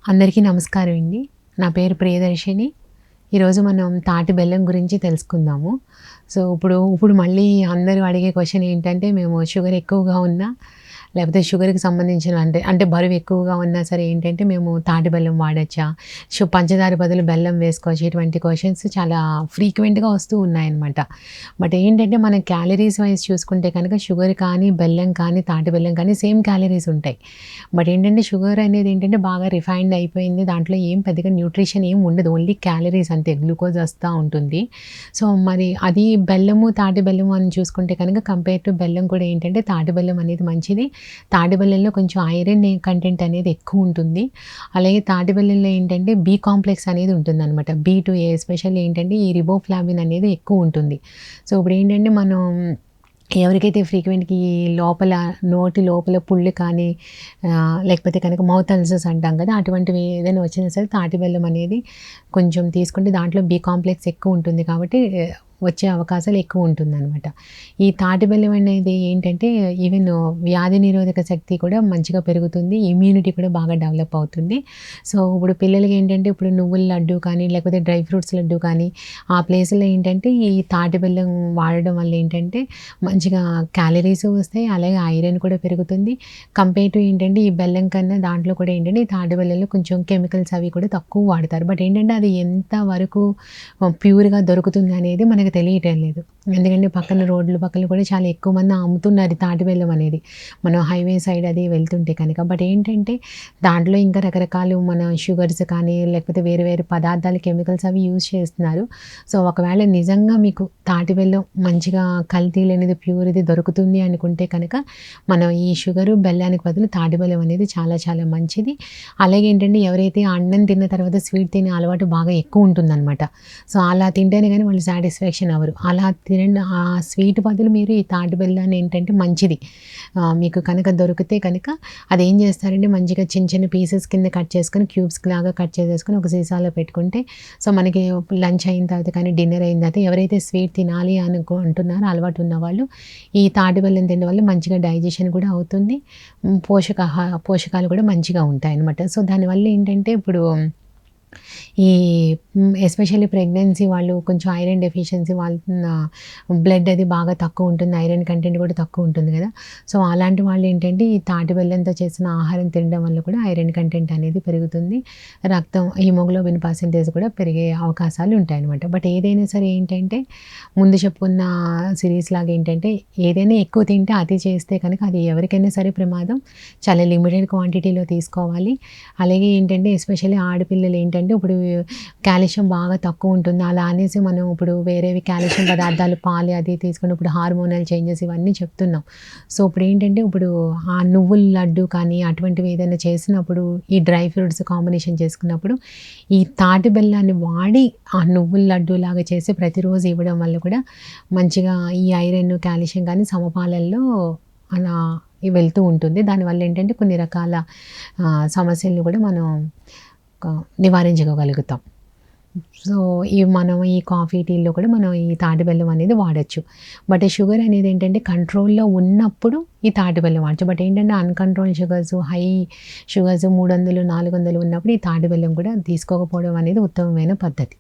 అందరికీ నమస్కారం అండి. నా పేరు ప్రియదర్శిని. ఈరోజు మనం తాటి బెల్లం గురించి తెలుసుకుందాము. సో, ఇప్పుడు మళ్ళీ అందరూ అడిగే క్వెషన్ ఏంటంటే, మేము షుగర్ ఎక్కువగా ఉన్నా, లేకపోతే షుగర్‌కి సంబంధించిన అంటే బరువు ఎక్కువగా ఉన్నా సరే ఏంటంటే, మేము తాటి బెల్లం వాడొచ్చా? పంచదార బదులు బెల్లం వేసుకోవచ్చా? ఇటువంటి క్వెషన్స్ చాలా ఫ్రీక్వెంట్‌గా వస్తూ ఉన్నాయన్నమాట. బట్ ఏంటంటే, మనం క్యాలరీస్ వైస్ చూసుకుంటే కనుక షుగర్ కానీ, బెల్లం కానీ, తాటి బెల్లం కానీ సేమ్ క్యాలరీస్ ఉంటాయి. బట్ ఏంటంటే, షుగర్ అనేది ఏంటంటే బాగా రిఫైన్డ్ అయిపోయింది. దాంట్లో ఏం పెద్దగా న్యూట్రిషన్ ఏం ఉండదు. ఓన్లీ క్యాలరీస్ అంతే. గ్లూకోజ్ వస్తా ఉంటుంది. సో, మరి అది బెల్లము, తాటి బెల్లము అని చూసుకుంటే కనుక కంపేర్ టు బెల్లం కూడా ఏంటంటే తాటి బెల్లం అనేది మంచిది. తాటి బెల్లంలో కొంచెం ఐరన్ కంటెంట్ అనేది ఎక్కువ ఉంటుంది. అలాగే తాటి బెల్లంలో ఏంటంటే బి కాంప్లెక్స్ అనేది ఉంటుందనమాట. B2A ఎస్పెషల్లీ ఏంటంటే ఈ రిబోఫ్లావిన్ అనేది ఎక్కువ ఉంటుంది. సో, ఇప్పుడేంటంటే మనం ఎవరికైతే ఫ్రీక్వెంట్‌గా ఈ నోటి లోపల పుళ్ళు కానీ లేకపోతే కనుక మౌత్ అల్సర్స్ అంటాం కదా! అటువంటివి ఏదైనా వచ్చినా సరే తాటి బెల్లం అనేది కొంచెం తీసుకుంటే దాంట్లో బి కాంప్లెక్స్ ఎక్కువ ఉంటుంది కాబట్టి వచ్చే అవకాశాలు ఎక్కువ ఉంటుందనమాట. ఈ తాటి బెల్లం అనేది ఏంటంటే ఈవెన్ వ్యాధి నిరోధక శక్తి కూడా మంచిగా పెరుగుతుంది. ఇమ్యూనిటీ కూడా బాగా డెవలప్ అవుతుంది. సో, ఇప్పుడు పిల్లలకి ఏంటంటే ఇప్పుడు నువ్వుల లడ్డు కానీ లేకపోతే డ్రై ఫ్రూట్స్ లడ్డు కానీ ఆ ప్లేస్‌లో ఏంటంటే ఈ తాటి బెల్లం వాడడం వల్ల ఏంటంటే మంచిగా క్యాలరీస్ వస్తాయి. అలాగే ఐరన్ కూడా పెరుగుతుంది. కంపేర్ టు ఏంటంటే ఈ బెల్లం కన్నా దాంట్లో కూడా ఏంటంటే ఈ తాటి బెల్లంలో కొంచెం కెమికల్స్ అవి కూడా తక్కువ వాడతారు. బట్ ఏంటంటే అది ఎంత వరకు ప్యూర్‌గా దొరుకుతుంది అనేది మనకు తెలియటం లేదు. ఎందుకంటే పక్కన రోడ్ల పక్కన కూడా చాలా ఎక్కువ మంది అమ్ముతున్నారు ఈ తాటి బెల్లం అనేది. మనం హైవే సైడ్ అది వెళ్తుంటే కనుక. బట్ ఏంటంటే దాంట్లో ఇంకా రకరకాలు మన షుగర్స్ కానీ లేకపోతే వేరే వేరే పదార్థాలు కెమికల్స్ అవి యూజ్ చేస్తున్నారు. సో, ఒకవేళ నిజంగా మీకు తాటి బెల్లం మంచిగా కల్తీ లేనిది ప్యూర్‌ది దొరుకుతుంది అనుకుంటే కనుక మనం ఈ షుగరు, బెల్లానికి బదులు తాటి బెల్లం అనేది చాలా చాలా మంచిది. అలాగే ఏంటంటే ఎవరైతే అన్నం తిన్న తర్వాత స్వీట్ తినే అలవాటు బాగా ఎక్కువ ఉంటుందనమాట. సో, అలా తింటేనే గానీ వాళ్ళు సాటిస్ఫాక్షన్ అవ్వరు. అలా తినండి ఆ స్వీట్ బదులు మీరు ఈ తాటి బెల్లాన్ని ఏంటంటే మంచిది. మీకు కనుక దొరికితే కనుక అదేం చేస్తారంటే మంచిగా చిన్న చిన్న పీసెస్ కింద కట్ చేసుకొని క్యూబ్స్ లాగా కట్ చేసేసుకొని ఒక సీసాలో పెట్టుకుంటే సో, మనకి లంచ్ అయిన తర్వాత కానీ డిన్నర్ అయిన తర్వాత ఎవరైతే స్వీట్ తినాలి అనుకుంటున్నారో అలవాటు ఉన్నవాళ్ళు ఈ తాటి బెల్లం తినడం వల్ల మంచిగా డైజెషన్ కూడా అవుతుంది. పోషకాలు కూడా మంచిగా ఉంటాయన్నమాట. సో, దానివల్ల ఏంటంటే ఇప్పుడు ఈ ఎస్పెషల్లీ ప్రెగ్నెన్సీ వాళ్ళు కొంచెం ఐరన్ డెఫిషియన్సీ వాళ్ళ బ్లడ్ అది బాగా తక్కువ ఉంటుంది. ఐరన్ కంటెంట్ కూడా తక్కువ ఉంటుంది కదా! సో, అలాంటి వాళ్ళు ఏంటంటే ఈ తాటి బెల్లంతో చేసిన ఆహారం తినడం వల్ల కూడా ఐరన్ కంటెంట్ అనేది పెరుగుతుంది. హిమోగ్లోబిన్ పర్సెంటేజ్ కూడా పెరిగే అవకాశాలు ఉంటాయన్నమాట. బట్ ఏదైనా సరే ఏంటంటే ముందు చెప్పుకున్న సిరీస్ లాగా ఏంటంటే ఏదైనా ఎక్కువ తింటే అతి చేస్తే కనుక అది ఎవరికైనా సరే ప్రమాదం. చాలా లిమిటెడ్ క్వాంటిటీలో తీసుకోవాలి. అలాగే ఏంటంటే ఎస్పెషల్లీ ఆడపిల్లలు ఏంటంటే ఇప్పుడు కాల్షియం బాగా తక్కువ ఉంటుంది. అలా అనేసి మనం ఇప్పుడు వేరేవి కాల్షియం పదార్థాలు పాలు అది తీసుకొని ఇప్పుడు హార్మోనల్ చేంజెస్ ఇవన్నీ చెప్తున్నాం. సో, ఇప్పుడు ఏంటంటే ఇప్పుడు ఆ నువ్వుల లడ్డు కానీ అటువంటివి ఏదైనా చేసినప్పుడు ఈ డ్రై ఫ్రూట్స్ కాంబినేషన్ చేసుకున్నప్పుడు ఈ తాటి బెల్లాన్ని వాడి ఆ నువ్వుల లడ్డు లాగా చేసి ప్రతిరోజు ఇవ్వడం వల్ల కూడా మంచిగా ఈ ఐరన్, కాల్షియం కానీ సమపాలల్లో అలా వెళ్తూ ఉంటుంది. దానివల్ల ఏంటంటే కొన్ని రకాల సమస్యలను కూడా మనం నివారించుకోగలుగుతాం. సో, మనం ఈ కాఫీ, టీల్లో కూడా మనం ఈ తాటి బెల్లం అనేది వాడొచ్చు. బట్ షుగర్ అనేది ఏంటంటే కంట్రోల్‌లో ఉన్నప్పుడు ఈ తాటి బెల్లం వాడొచ్చు. బట్ ఏంటంటే అన్‌కంట్రోల్డ్ షుగర్స్, హై షుగర్స్ 300, 400 ఉన్నప్పుడు ఈ తాటి బెల్లం కూడా తీసుకోకపోవడం అనేది ఉత్తమమైన పద్ధతి.